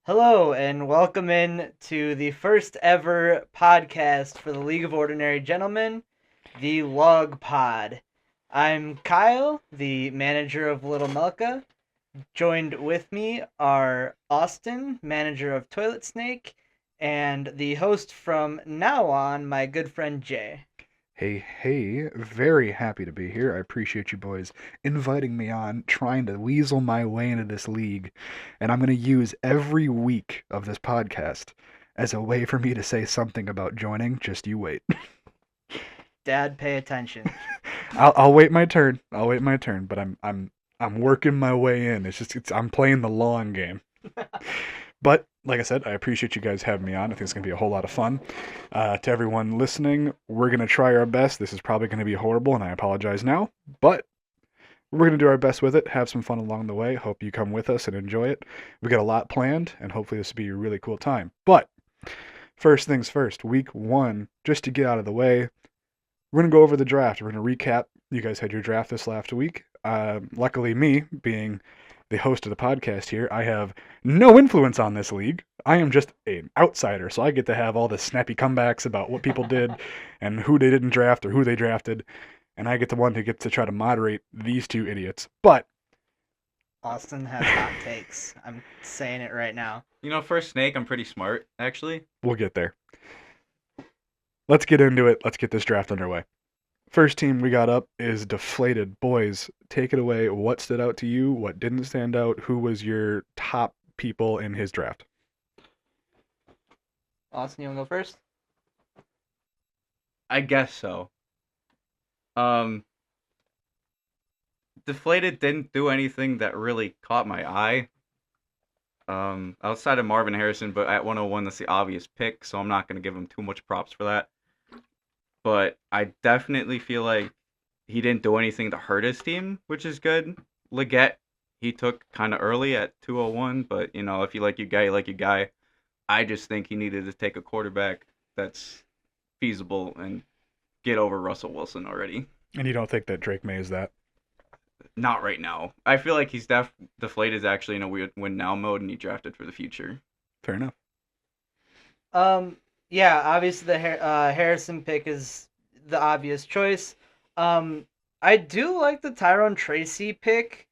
Hello, and welcome in to the first ever podcast for the League of Ordinary Gentlemen, the Log Pod. I'm Kyle, the manager of Little Melka. Joined with me are Austin, manager of Toilet Snake, and the host from now on, my good friend Jay. Hey, very happy to be here. I appreciate you boys inviting me on, trying to weasel my way into this league. And I'm going to use every week of this podcast as a way for me to say something about joining. Just you wait. Dad, pay attention. I'll wait my turn. I'll wait my turn, but I'm working my way in. I'm playing the long game. But like I said, I appreciate you guys having me on. I think it's going to be a whole lot of fun. To everyone listening, we're going to try our best. This is probably going to be horrible, and I apologize now, but we're going to do our best with it, have some fun along the way. Hope you come with us and enjoy it. We got a lot planned, and hopefully this will be a really cool time. But first things first, week one, just to get out of the way, we're going to go over the draft. We're going to recap. You guys had your draft this last week. Luckily, me being the host of the podcast here, I have no influence on this league. I am just an outsider, so I get to have all the snappy comebacks about what people did and who they didn't draft or who they drafted, and I get the one who gets to try to moderate these two idiots. But Austin has hot takes. I'm saying it right now. For a snake, I'm pretty smart, actually. we'll get there. Let's get into it. Let's get this draft underway. First team we got up is Deflated. Boys, take it away. What stood out to you? What didn't stand out? Who was your top people in his draft? Austin, you want to go first? I guess so. Um, Deflated didn't do anything that really caught my eye. Outside of Marvin Harrison, but at 101, that's the obvious pick, so I'm not going to give him too much props for that. But I definitely feel like he didn't do anything to hurt his team, which is good. Leggett, he took kind of early at 201, but, if you like your guy, you like your guy. I just think he needed to take a quarterback that's feasible and get over Russell Wilson already. And you don't think that Drake May is that? Not right now. I feel like he's deflated is actually in a weird win now mode, and he drafted for the future. Fair enough. Yeah, obviously the Harrison pick is the obvious choice. I do like the Tyrone Tracy pick.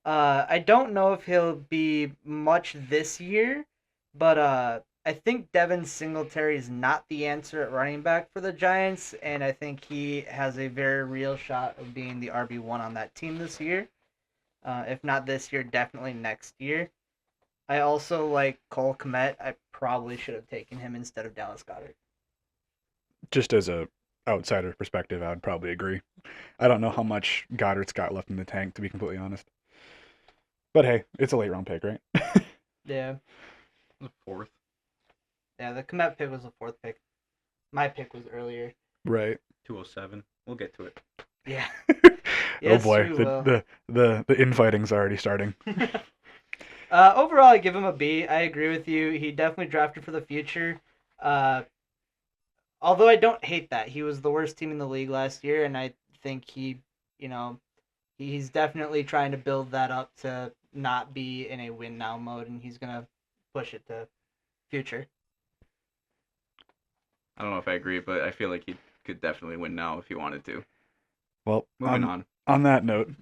I don't know if he'll be much this year, but I think Devin Singletary is not the answer at running back for the Giants, and I think he has a very real shot of being the RB1 on that team this year. If not this year, definitely next year. I also like Cole Kmet. I probably should have taken him instead of Dallas Goedert. Just as a outsider perspective, I would probably agree. I don't know how much Goddard's got left in the tank, to be completely honest. But hey, it's a late round pick, right? Yeah. The fourth. Yeah, the Kmet pick was the fourth pick. My pick was earlier. Right. 207. We'll get to it. Yeah. Oh Yes, boy, you the infighting's already starting. Overall, I give him a B. I agree with you. He definitely drafted for the future. Uh, although I don't hate that. He was the worst team in the league last year, and I think you know, he's definitely trying to build that up to not be in a win now mode, and he's gonna push it to future. I don't know if I agree, but I feel like he could definitely win now if he wanted to. Well, Moving on. on that note,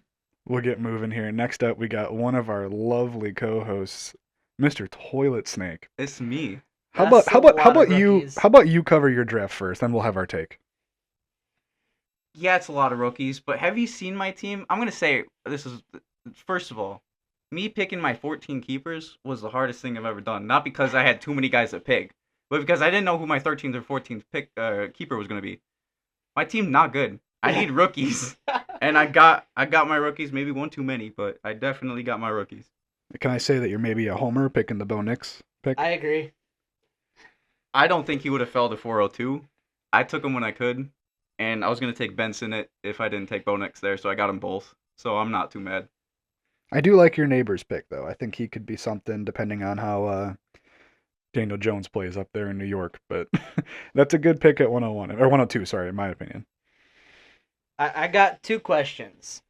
we'll get moving here. Next up, we got one of our lovely co-hosts, Mr. Toilet Snake. It's me. How That's about how a about how lot of about you rookies. how about you cover your draft first, then we'll have our take. Yeah, it's a lot of rookies, but have you seen my team? I'm going to say this is, first of all, me picking my 14 keepers was the hardest thing I've ever done. Not because I had too many guys to pick, but because I didn't know who my 13th or 14th keeper was going to be. My team not good. I need rookies. And I got my rookies, maybe one too many, but I definitely got my rookies. Can I say that you're maybe a homer picking the Bo Nix pick? I agree. I don't think he would have fell to 402. I took him when I could, and I was going to take Benson it if I didn't take Bo Nix there, so I got them both. So I'm not too mad. I do like your neighbor's pick though. I think he could be something depending on how Daniel Jones plays up there in New York, but that's a good pick at 101 or 102, sorry, in my opinion. I got two questions.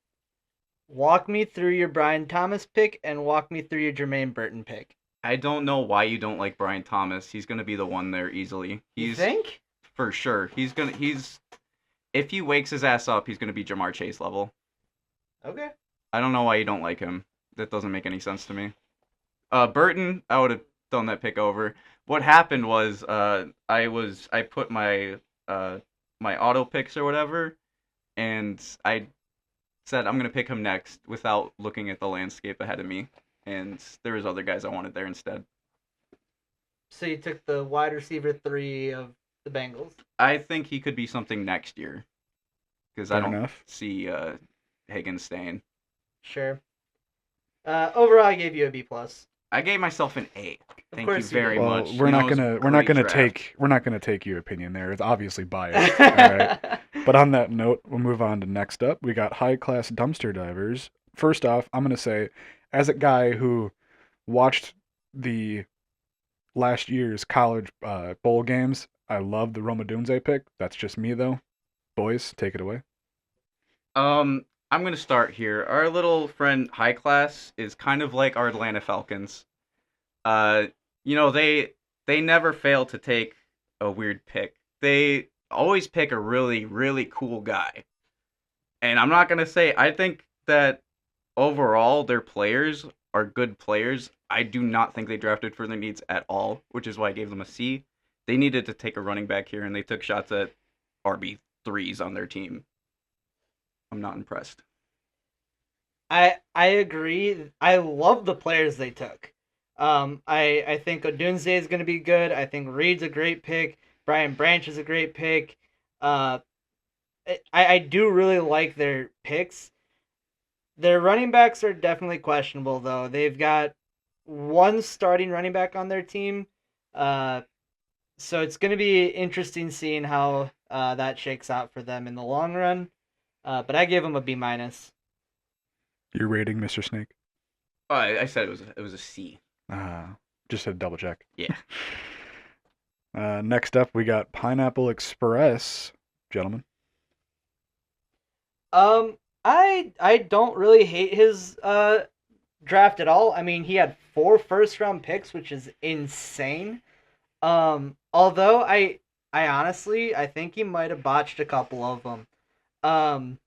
Walk me through your Brian Thomas pick and walk me through your Jermaine Burton pick. I don't know why you don't like Brian Thomas. He's gonna be the one there easily. You He's think? for sure. He's if he wakes his ass up, he's gonna be Jamar Chase level. Okay. I don't know why you don't like him. That doesn't make any sense to me. Burton, I would have done that pick over. What happened was, I put uh my auto picks or whatever, and I said I'm gonna pick him next without looking at the landscape ahead of me, and there was other guys I wanted there instead. So you took the wide receiver 3 of the Bengals. I think he could be something next year because I Fair don't enough. see Higgins staying. Sure. Overall, I gave you a B plus. I gave myself an A. Of Thank you course you very did. Well, much. You know, it was a we're not great gonna draft. take your opinion there. It's obviously biased. All right. But on that note, we'll move on to next up. We got high class dumpster divers. First off, I'm gonna say, as a guy who watched the last year's college bowl games, I love the Roma Dunze pick. That's just me though. Boys, take it away. I'm gonna start here. Our little friend High Class is kind of like our Atlanta Falcons. Uh, they never fail to take a weird pick. They always pick a really really cool guy. And I'm not gonna say I think that overall their players are good players. I do not think they drafted for their needs at all, which is why I gave them a C. They needed to take a running back here, and they took shots at RB threes on their team. I'm not impressed. I agree. I love the players they took. I think Odunze is going to be good. I think Reed's a great pick. Brian Branch is a great pick. Uh, I do really like their picks. Their running backs are definitely questionable though. They've got one starting running back on their team. Uh, so it's going to be interesting seeing how that shakes out for them in the long run. But I gave them a B minus. Your rating, Mr. Snake. Oh, I said it was a C. Just a double check. Yeah. Next up, we got Pineapple Express, gentlemen. I don't really hate his draft at all. I mean, he had 4 first round picks, which is insane. Although I honestly I think he might have botched a couple of them. Um,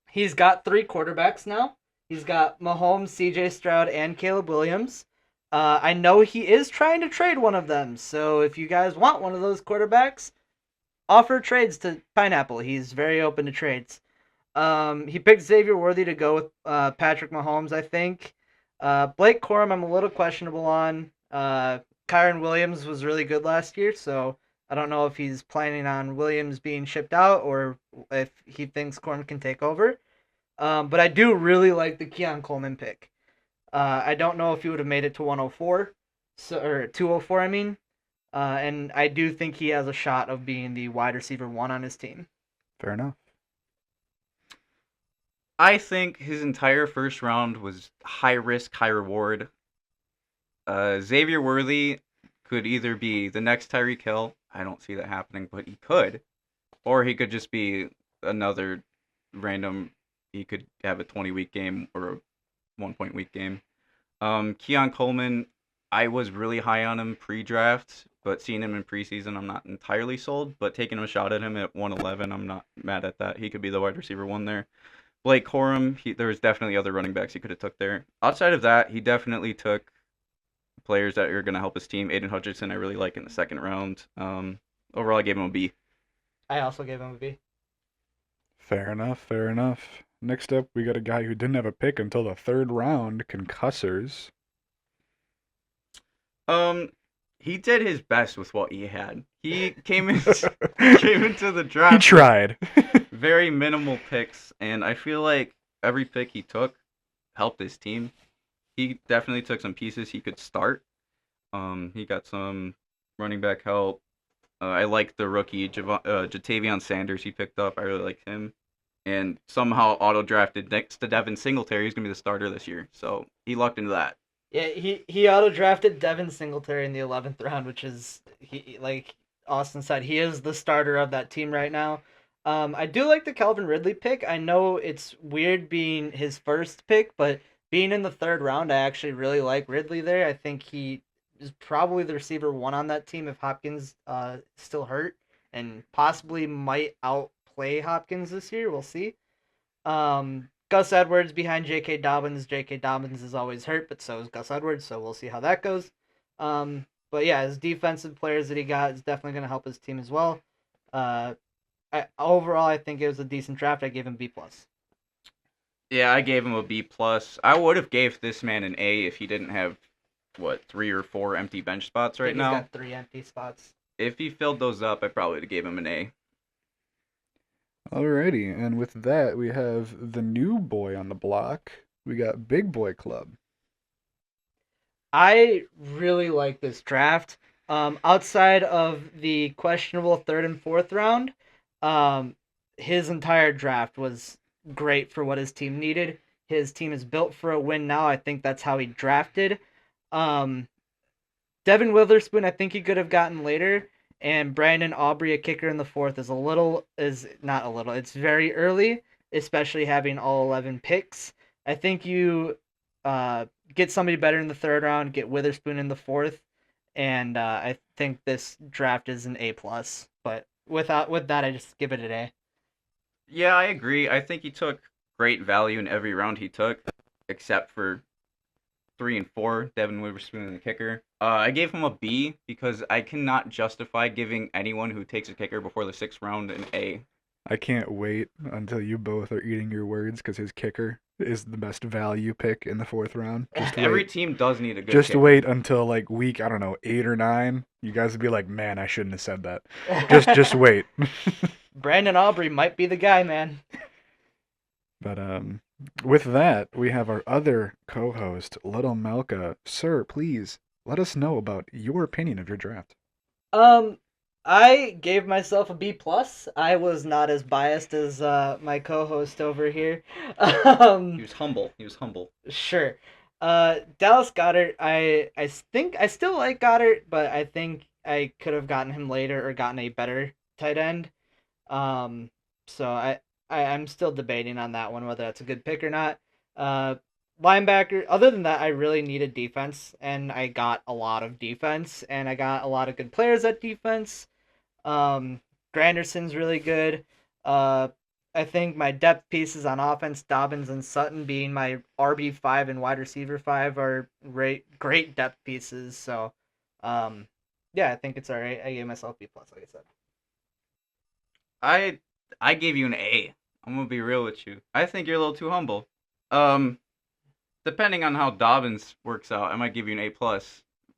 he's got 3 quarterbacks now. He's got Mahomes, C.J. Stroud, and Caleb Williams. I know he is trying to trade one of them. So if you guys want one of those quarterbacks, offer trades to Pineapple. He's very open to trades. He picked Xavier Worthy to go with Patrick Mahomes, I think. Blake Corum, I'm a little questionable on. Kyron Williams was really good last year, so I don't know if he's planning on Williams being shipped out or if he thinks Corum can take over. But I do really like the Keon Coleman pick. I don't know if he would have made it to 104, or 204, I mean. And I do think he has a shot of being the wide receiver 1 on his team. Fair enough. I think his entire first round was high risk, high reward. Xavier Worthy could either be the next Tyreek Hill. I don't see that happening, but he could. Or he could just be another random. He could have a 20-week game or a 1 point week game. Keon Coleman, I was really high on him pre-draft, but seeing him in preseason, I'm not entirely sold. But taking a shot at him at 111, I'm not mad at that. He could be the wide receiver 1 there. Blake Corum, there was definitely other running backs he could have took there. Outside of that, he definitely took players that are going to help his team. Aiden Hutchinson, I really like in the second round. Overall, I gave him a B. I also gave him a B. Fair enough. Fair enough. Next up, we got a guy who didn't have a pick until the third round. Concussors. He did his best with what he had. He came into the draft. He tried. Very minimal picks, and I feel like every pick he took helped his team. He definitely took some pieces he could start. He got some running back help. I like the rookie Jatavion Sanders he picked up. I really like him. And somehow auto drafted next to Devin Singletary. He's gonna be the starter this year. So he lucked into that. Yeah, he auto drafted Devin Singletary in the 11th round, which is like Austin said, he is the starter of that team right now. I do like the Calvin Ridley pick. I know it's weird being his first pick, but being in the third round, I actually really like Ridley there. I think he is probably the receiver one on that team if Hopkins still hurt, and possibly might outplay Hopkins this year. We'll see. Gus Edwards behind J.K. Dobbins. J.K. Dobbins is always hurt, but so is Gus Edwards, so we'll see how that goes. But yeah, his defensive players that he got is definitely going to help his team as well. Overall, I think it was a decent draft. I gave him B+. Yeah, I gave him a B plus. I would have gave this man an A if he didn't have 3 or 4 empty bench spots I right think now. he's got 3 empty spots. If he filled those up, I probably would have gave him an A. Alrighty, and with that, we have the new boy on the block. We got Big Boy Club. I really like this draft. Outside of the questionable third and fourth round, his entire draft was great for what his team needed. His team is built for a win now. I think that's how he drafted. Um, Devin Witherspoon, I think he could have gotten later, and Brandon Aubrey, a kicker in the fourth, is not a little. It's very early, especially having all 11 picks. I think you get somebody better in the third round, get Witherspoon in the fourth, and I think this draft is an A+. But with that, I just give it an A. Yeah, I agree. I think he took great value in every round he took, except for 3 and 4, Devin Witherspoon and the kicker. I gave him a B because I cannot justify giving anyone who takes a kicker before the 6th round an A. I can't wait until you both are eating your words because his kicker is the best value pick in the 4th round. Just Every wait. team does need a good Just kicker. wait until like week, I don't know, 8 or 9. You guys would be like, man, I shouldn't have said that. Just wait. Brandon Aubrey might be the guy, man. But with that, we have our other co-host, Little Melka. Sir, please let us know about your opinion of your draft. I gave myself a B+. I was not as biased as my co-host over here. He was humble. He was humble. Sure. Dallas Goedert, I think I still like Goddard, but I think I could have gotten him later or gotten a better tight end. So I'm still debating on that one whether that's a good pick or not. Uh, Linebacker. Other than that, I really needed defense, and I got a lot of defense, and I got a lot of good players at defense. Granderson's really good. I think my depth pieces on offense, Dobbins and Sutton being my RB5 and wide receiver 5 are great depth pieces. So, yeah, I think it's all right. I gave myself B+, like I said. I gave you an A. I'm gonna be real with you. I think you're a little too humble. Depending on how Dobbins works out, I might give you an A+.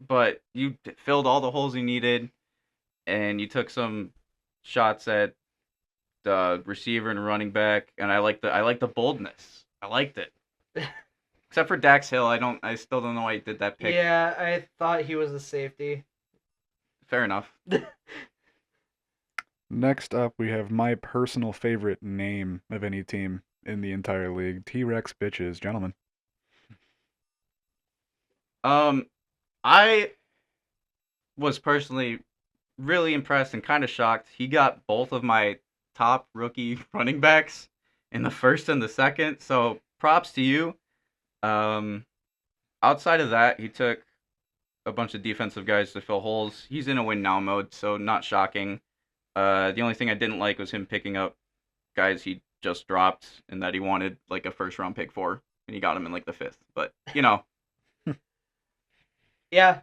But you filled all the holes you needed, and you took some shots at the receiver and running back, and I like the boldness. I liked it. Except for Dax Hill, I still don't know why he did that pick. Yeah, I thought he was a safety. Fair enough. Next up, we have my personal favorite name of any team in the entire league, T-Rex bitches, gentlemen. I was personally really impressed and kind of shocked. He got both of my top rookie running backs in the first and the second, so props to you. Outside of that, he took a bunch of defensive guys to fill holes. He's in a win now mode, so not shocking. The only thing I didn't like was him picking up guys he just dropped and that he wanted like a first round pick for, and he got him in like the 5th. But you know, Yeah,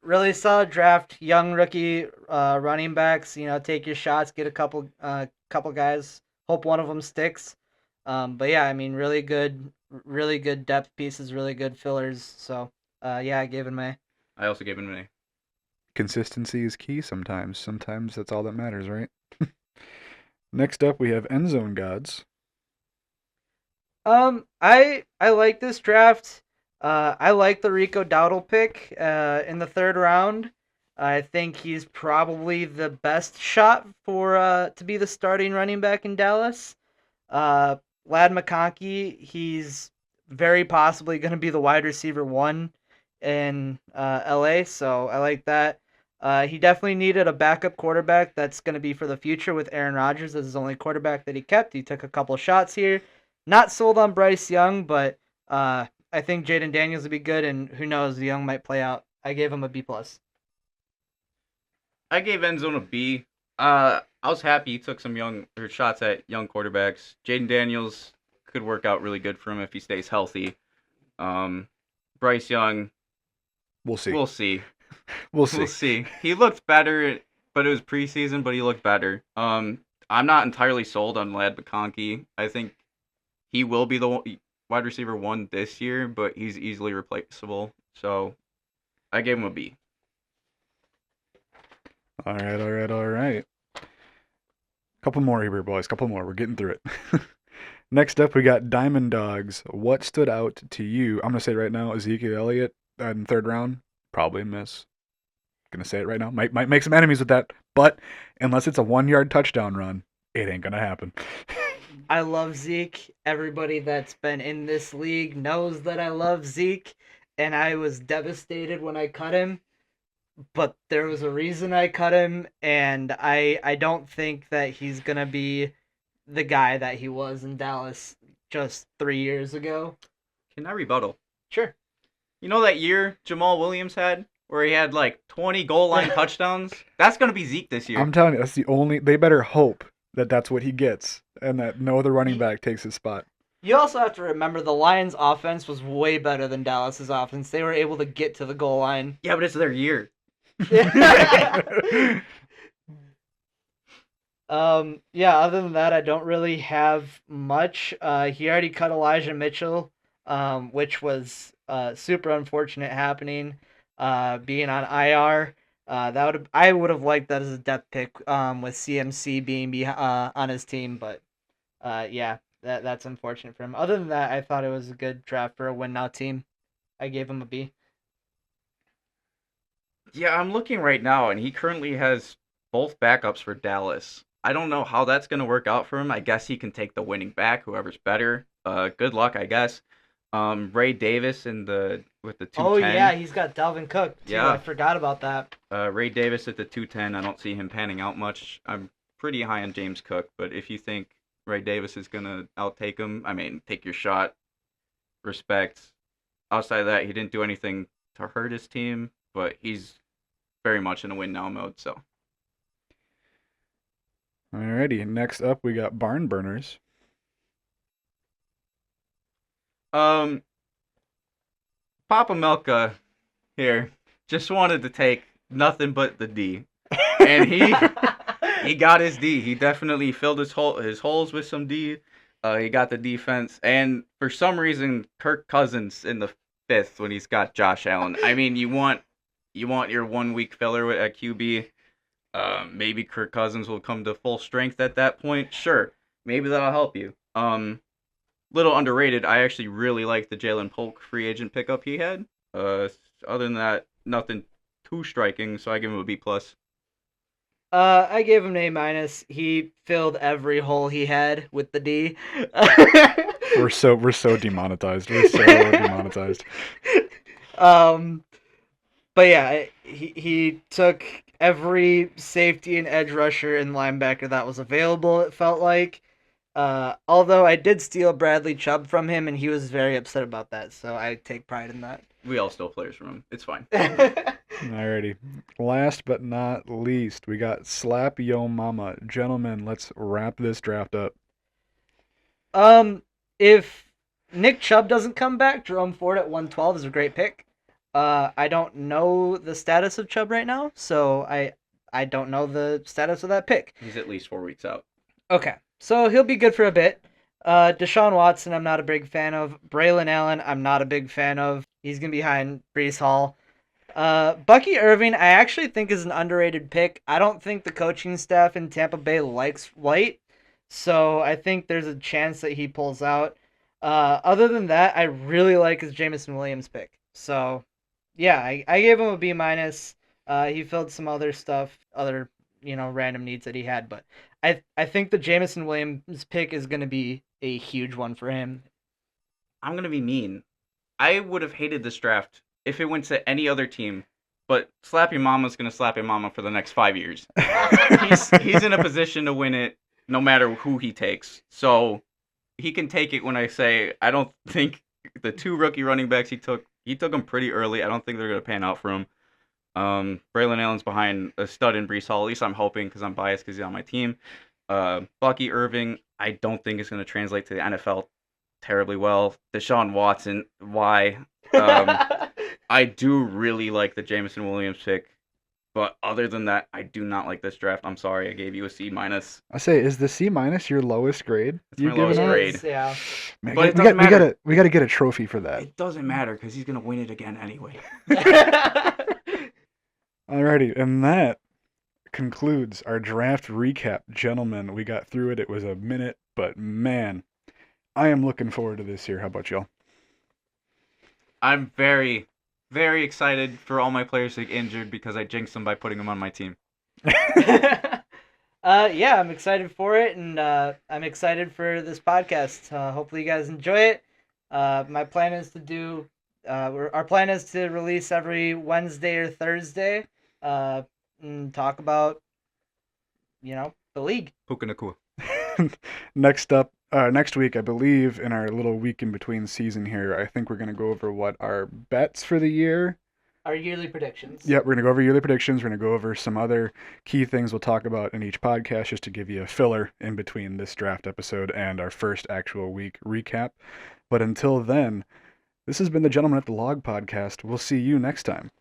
really solid draft. Young rookie running backs. Take your shots, get a couple guys. Hope one of them sticks. But yeah, I mean, really good depth pieces, really good fillers. So, yeah, I gave him a. I also gave him an A. Consistency is key sometimes. Sometimes that's all that matters, right? Next up, we have End Zone Gods. I like this draft. I like the Rico Dowdle pick in the third round. I think he's probably the best shot for to be the starting running back in Dallas. Lad McConkey, he's very possibly going to be the wide receiver 1 in LA, so I like that. He definitely needed a backup quarterback that's going to be for the future with Aaron Rodgers as his only quarterback that he kept. He took a couple shots here. Not sold on Bryce Young, but I think Jaden Daniels would be good, and who knows, the Young might play out I gave him a B plus. I gave Endzone a B. I was happy he took some shots at young quarterbacks. Jaden Daniels could work out really good for him if he stays healthy. Um, Bryce Young, We'll see. we'll see. We'll see. We'll see. He looked better, but it was preseason, but he looked better. I'm not entirely sold on Lad McConkey. I think he will be the wide receiver 1 this year, but he's easily replaceable. So I gave him a B. All right. Couple more here, boys. Couple more. We're getting through it. Next up, we got Diamond Dogs. What stood out to you? I'm gonna say right now, Ezekiel Elliott in third round, probably a miss. Gonna say it right now. Might make some enemies with that, but unless it's a 1-yard touchdown run, it ain't gonna happen. I love Zeke. Everybody that's been in this league knows that I love Zeke, and I was devastated when I cut him. But there was a reason I cut him, and I don't think that he's gonna be the guy that he was in Dallas just 3 years ago. Can I rebuttal? Sure. You know that year Jamal Williams had, where he had like 20 goal line touchdowns? That's gonna be Zeke this year. I'm telling you, that's the only. They better hope that that's what he gets, and that no other running back takes his spot. You also have to remember the Lions' offense was way better than Dallas's offense. They were able to get to the goal line. Yeah, but it's their year. Yeah, other than that, I don't really have much. He already cut Elijah Mitchell, which was super unfortunate happening, being on IR. I would have liked that as a depth pick, with CMC being on his team, but yeah, that's unfortunate for him. Other than that, I thought it was a good draft for a win now team. I gave him a B. Yeah, I'm looking right now, and he currently has both backups for Dallas. I don't know how that's going to work out for him. I guess he can take the winning back, whoever's better. Good luck, I guess. Ray Davis with the 210. Oh yeah, he's got Dalvin Cook too. Yeah. I forgot about that. Ray Davis at the 210. I don't see him panning out much. I'm pretty high on James Cook, but if you think Ray Davis is going to outtake him, I mean, take your shot. Respect. Outside of that, he didn't do anything to hurt his team, but he's very much in a win now mode, so. Alrighty, next up we got Barn Burners. Papa Melka here just wanted to take nothing but the D. And he got his D. He definitely filled his holes with some D. He got the defense, and for some reason, Kirk Cousins in the 5th when he's got Josh Allen. I mean, you want your 1 week filler at QB. Maybe Kirk Cousins will come to full strength at that point. Sure, maybe that'll help you. Little underrated. I actually really like the Jalen Polk free agent pickup he had. Other than that, nothing too striking. So I give him a B plus. I gave him an A minus. He filled every hole he had with the D. We're so demonetized. We're so demonetized. But yeah, he took every safety and edge rusher and linebacker that was available, it felt like. Although I did steal Bradley Chubb from him, and he was very upset about that, so I take pride in that. We all stole players from him. It's fine. Alrighty. Last but not least, we got Slap Yo Mama. Gentlemen, let's wrap this draft up. If Nick Chubb doesn't come back, Jerome Ford at 112 is a great pick. I don't know the status of Chubb right now, so I don't know the status of that pick. He's at least 4 weeks out. Okay, so he'll be good for a bit. Deshaun Watson, I'm not a big fan of. Braylon Allen, I'm not a big fan of. He's going to be behind Breece Hall. Bucky Irving, I actually think is an underrated pick. I don't think the coaching staff in Tampa Bay likes White, so I think there's a chance that he pulls out. Other than that, I really like his Jameson Williams pick. So, yeah, I gave him a B minus. He filled some other stuff, other random needs that he had, but I think the Jameson Williams pick is going to be a huge one for him. I'm going to be mean. I would have hated this draft if it went to any other team, but Slap Your Mama's going to slap your mama for the next 5 years. He's in a position to win it no matter who he takes. So he can take it when I say I don't think the 2 rookie running backs he took he took him pretty early. I don't think they're gonna pan out for him. Braylon Allen's behind a stud in Brees Hall. At least I'm hoping because I'm biased because he's on my team. Bucky Irving, I don't think is going to translate to the NFL terribly well. Deshaun Watson, why? I do really like the Jameson Williams pick, but other than that, I do not like this draft. I'm sorry, I gave you a C minus. I say, is the C minus your lowest grade? It's my lowest It grade. is, yeah. Man, But it we doesn't matter. we gotta get a trophy for that. It doesn't matter because he's going to win it again anyway. Alrighty, and that concludes our draft recap. Gentlemen, we got through it. It was a minute, but man, I am looking forward to this year. How about y'all? I'm very, very excited for all my players to get injured because I jinxed them by putting them on my team. Yeah, I'm excited for it, and I'm excited for this podcast. Hopefully, you guys enjoy it. My plan is to do. Our plan is to release every Wednesday or Thursday, and talk about, the league. Puka Nakua. Next week, I believe, in our little week in between season here, I think we're gonna go over what our bets for the year. Our yearly predictions. Yep, we're gonna go over yearly predictions. We're gonna go over some other key things we'll talk about in each podcast, just to give you a filler in between this draft episode and our first actual week recap. But until then, this has been the Gentleman at the Log podcast. We'll see you next time.